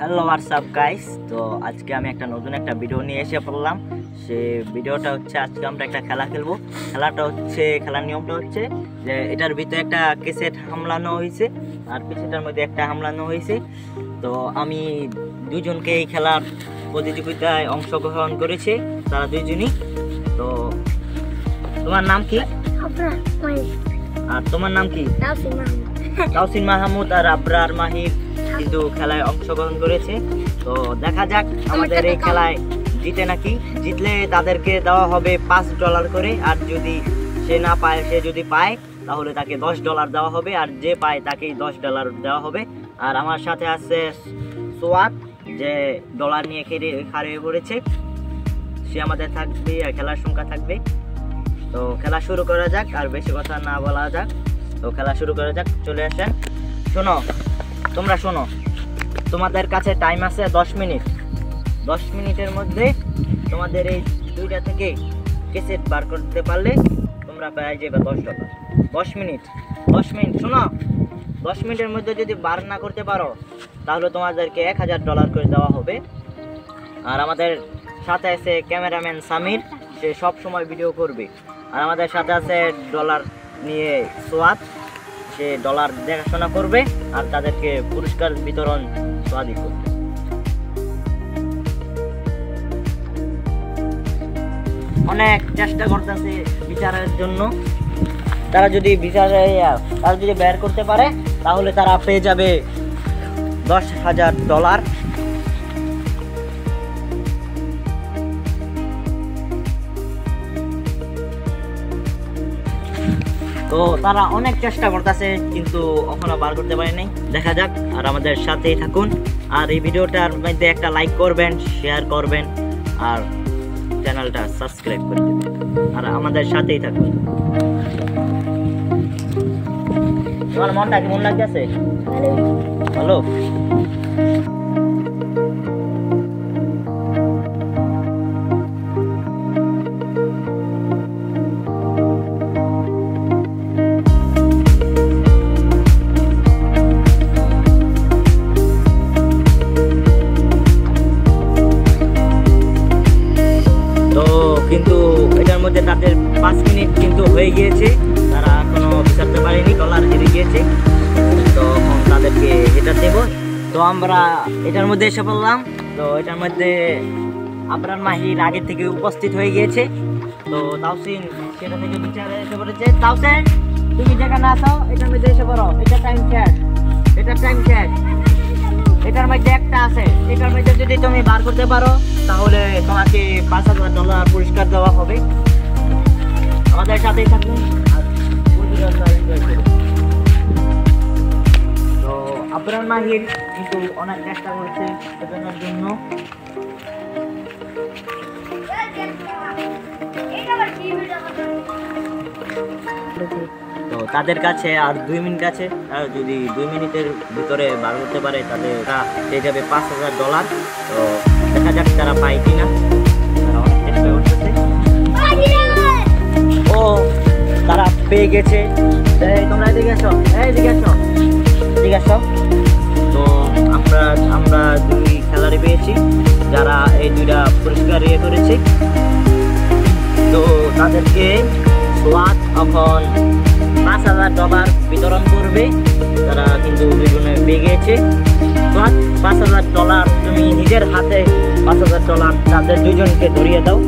Hello WhatsApp guys. তো আজকে আমি নতুন একটা ভিডিও নিয়ে এসে পড়লাম। সেই ভিডিওটা হচ্ছে আজকে আমরা একটা খেলা খেলবো। খেলার নিয়মটা হচ্ছে যে এটার ভিতরে একটা ক্যাসেট হামলানো হয়েছে আর ক্যাসেটের মধ্যে একটা হামলানো হয়েছে। তো আমি দুজনকে এই খেলার প্রতিযোগিতায় অংশগ্রহণ করেছি, তারা দুইজনই। তো তোমার নাম কি? আর তোমার নাম কি? তাওসিন মাহমুদ আর আবরার মাহির কিন্তু খেলায় অংশগ্রহণ করেছে। তো দেখা যাক আমাদের এই খেলায় জিতে নাকি। জিতলে তাদেরকে দেওয়া হবে $5 করে, আর যদি সে না পায়, সে যদি পায় তাহলে তাকে $10 দেওয়া হবে, আর যে পায় তাকেই $10 দেওয়া হবে। আর আমার সাথে আছে সোয়াদ, যে ডলার নিয়ে হারিয়ে পড়েছে, সে আমাদের থাকবে আর খেলার সংখ্যা থাকবে। তো খেলা শুরু করা যাক, আর বেশি কথা না বলা যাক। তো খেলা শুরু করা যাক, চলে আসেন। শোনো, তোমরা শোনো, তোমাদের কাছে টাইম আছে 10 মিনিট। 10 মিনিটের মধ্যে তোমাদের এই দুইটা থেকে ক্যাসেট বার করতে পারলে তোমরা পেয়ে যাবে $10। 10 মিনিট শোনো, 10 মিনিটের মধ্যে যদি বার না করতে পারো তাহলে তোমাদেরকে $1000 করে দেওয়া হবে। আর আমাদের সাথে আছে ক্যামেরাম্যান সামির, সে সব সময় ভিডিও করবে। আর আমাদের সাথে আছে ডলার নিয়ে সোয়াদ, সে ডলার দেখাশোনা করবে আর তাদেরকে পুরস্কার বিতরণ সোয়াদই করবে। অনেক চেষ্টা করতেছে বিচারের জন্য। তারা যদি বের করতে পারে তাহলে তারা পেয়ে যাবে $10,000। তো তারা অনেক চেষ্টা করতেছে কিন্তু এখনো বার করতে পারে নাই। দেখা যাক, আর আমাদের সাথেই থাকুন। আর এই ভিডিওটার মধ্যে একটা লাইক করবেন, শেয়ার করবেন, আর চ্যানেলটা সাবস্ক্রাইব করে দেবেন, আর আমাদের সাথেই থাকুন। তোমার মনটা কেমন লাগতেছে? ভালো। কিন্তু এটার মধ্যে তাদের 5 মিনিট কিন্তু হয়ে গিয়েছে, তারা এখনো বিচারতে পারেনি, ডলার হেরে গিয়েছে। তো তাদেরকে এটা দেব। তো আমরা এটার মধ্যে এসে পড়লাম। তো এটার মধ্যে আবরার মাহির আগে থেকে উপস্থিত হয়ে গিয়েছে। তো তাওসিন সেটা থেকে বিচারে এসে পড়েছে। তাওসিন, তুমি যেখানে আসো এটার মধ্যে এসে পড়ো। এটা টাইম শেষ। এটার মধ্যে একটা আছে, এটার মধ্যে যদি তুমি বার করতে পারো তাহলে তোমাকে $5,000 পুরস্কার দেওয়া হবে। আমাদের সাথেই থাকুন। তো আবরার মাহির কিন্তু অনেক চেষ্টা করেছে এটার জন্য। তো তাদের কাছে আর 2 মিনিট আছে, আর যদি 2 মিনিটের ভিতরে বার করতে পারে তাদের পেয়ে যাবে $5,000। তো দেখা যাক তারা পায় কিনা, তারা অনেক চেষ্টা করতেছে। ও, তারা পেয়ে গেছে। তোমরা এদিকে আসো। তো আমরা 2 খেলারে পেয়েছি যারা এই 2টা পুরস্কার করেছে। তো তাদেরকে সোয়াদ এখন $5,000 বিতরণ করবে। তারা কিন্তু দুজনে পেয়ে গিয়েছে। $5,000 তুমি নিজের হাতে $5,000 তাদের দুজনকে ধরিয়ে দাও।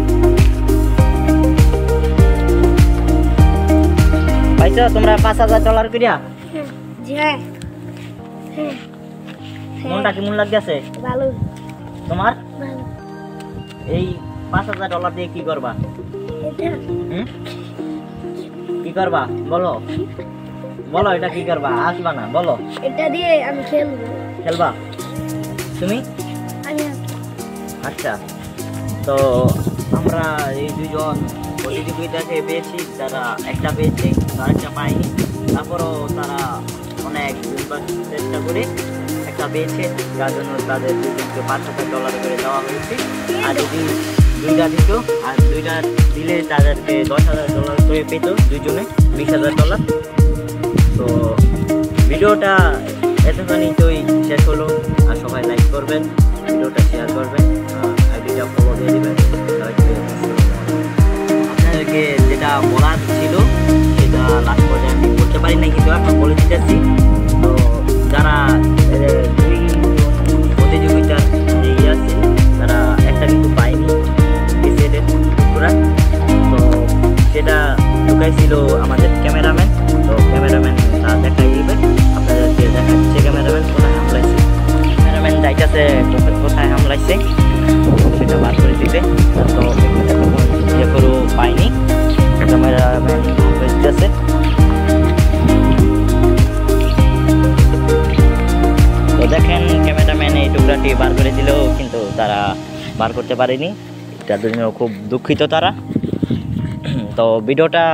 পাইছো তোমরা $5,000 করিয়া? মনটা কেমন লাগতেছে? তোমার এই $5,000 দিয়ে কি করবা? কি করবা বলো? এটা কি করবা? আসবা না, বলো। এটা দিয়ে আমি খেলবা তুমি? আচ্ছা, তো আমরা এই 2জন প্রতিযোগিতাকে পেয়েছি, তারা একটা পেয়েছে, আরেকটা পায়নি। তারপরও তারা অনেক চেষ্টা করে একটা পেয়েছে, যার জন্য তাদের দুজনকে $5,000 করে দেওয়া হয়েছে। আর যদি 2টা দিত, আর 2টা দিলে তাদেরকে $10,000 করে পেত, দুজনে $20,000। তো ভিডিওটা এতখানি শেষ হলো। আর সবাই লাইক করবেন, ভিডিওটা শেয়ার করবেন, আইডিটা ফলো দিয়ে দেবেন। আপনাদেরকে যেটা বলার ছিল সেটা লাস্ট পর্যায়ে আমি বলতে পারি না, কিন্তু এখন বলে দিতেছি। তো যারা দুই প্রতিযোগিতার যে আছে তারা একটা কিন্তু পায়নি ক্যাসেটের টুকরা, তো সেটা ঢুকাইছিল আমাদের ক্যামেরাম্যান। তো ক্যামেরাম্যান দেখাই দিবে আপনাদেরকে, দেখাচ্ছে ক্যামেরাম্যান কোথায় হামলাইছে। ক্যামেরাম্যান যাইতেছে কোথায় হামলাইছে সেটা বার করে দিতে। তো ইয়ে করেও পাইনি, ক্যামেরাম্যান বুঝতেছে। তো দেখেন ক্যামেরাম্যান এই টুকরাটি বার করে দিলেও কিন্তু তারা বার করতে পারেনি, এটার জন্য খুব দুঃখিত তারা। তো ভিডিওটা